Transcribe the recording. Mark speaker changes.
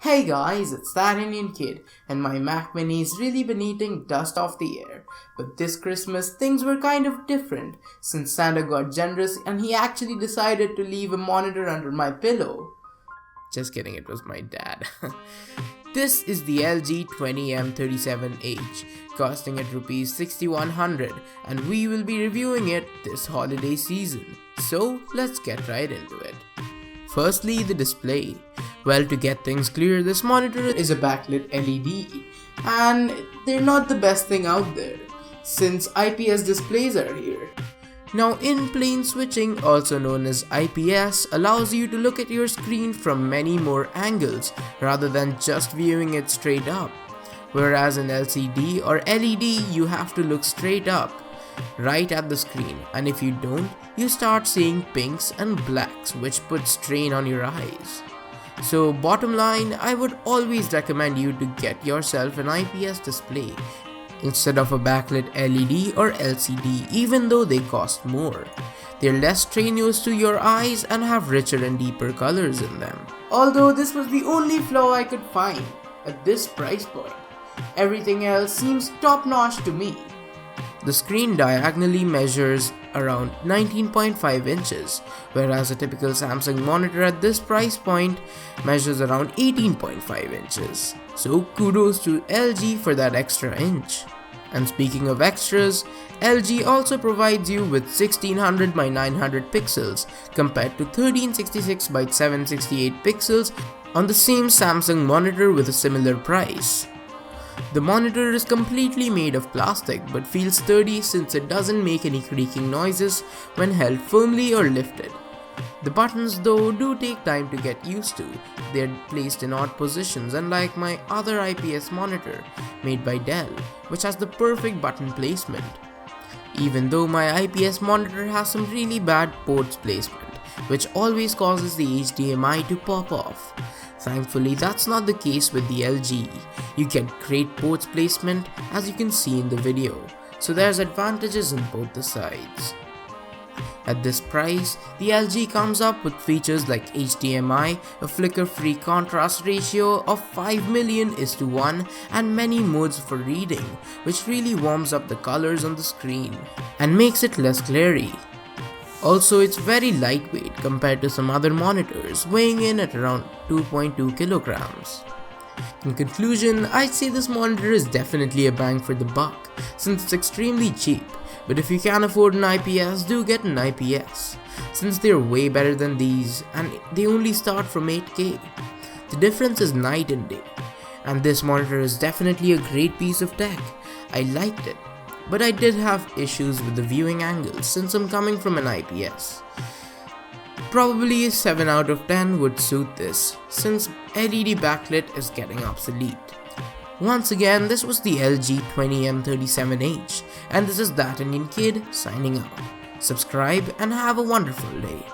Speaker 1: Hey guys, it's that Indian kid, and my Mac Mini's really been eating dust off the air. But this Christmas, things were kind of different, since Santa got generous and he actually decided to leave a monitor under my pillow. Just kidding, it was my dad. This is the LG 20M37H, costing at Rs 6100, and we will be reviewing it this holiday season. So let's get right into it. Firstly, the display. Well, to get things clear, this monitor is a backlit LED, and they're not the best thing out there, since IPS displays are here. Now, in-plane switching, also known as IPS, allows you to look at your screen from many more angles rather than just viewing it straight up. Whereas in LCD or LED, you have to look straight up, right at the screen, and if you don't, you start seeing pinks and blacks, which put strain on your eyes. So bottom line, I would always recommend you to get yourself an IPS display instead of a backlit LED or LCD, even though they cost more. They're less strenuous to your eyes and have richer and deeper colors in them. Although this was the only flaw I could find at this price point. Everything else seems top-notch to me. The screen diagonally measures around 19.5 inches, whereas a typical Samsung monitor at this price point measures around 18.5 inches. So kudos to LG for that extra inch. And speaking of extras, LG also provides you with 1600 by 900 pixels compared to 1366 by 768 pixels on the same Samsung monitor with a similar price. The monitor is completely made of plastic but feels sturdy since it doesn't make any creaking noises when held firmly or lifted. The buttons though do take time to get used to. They're placed in odd positions, unlike my other IPS monitor made by Dell, which has the perfect button placement. Even though my IPS monitor has some really bad ports placement, which always causes the HDMI to pop off. Thankfully, that's not the case with the LG. You get great ports placement, as you can see in the video, so there's advantages on both the sides. At this price, the LG comes up with features like HDMI, a flicker-free contrast ratio of 5 million:1, and many modes for reading, which really warms up the colors on the screen and makes it less glary. Also, it's very lightweight compared to some other monitors, weighing in at around 2.2 kilograms. In conclusion, I'd say this monitor is definitely a bang for the buck, since it's extremely cheap, but if you can't afford an IPS, do get an IPS, since they're way better than these and they only start from 8K. The difference is night and day, and this monitor is definitely a great piece of tech. I liked it. But I did have issues with the viewing angle since I'm coming from an IPS. Probably a 7 out of 10 would suit this, since LED backlit is getting obsolete. Once again, this was the LG 20M37H, and this is That Indian Kid signing out. Subscribe and have a wonderful day.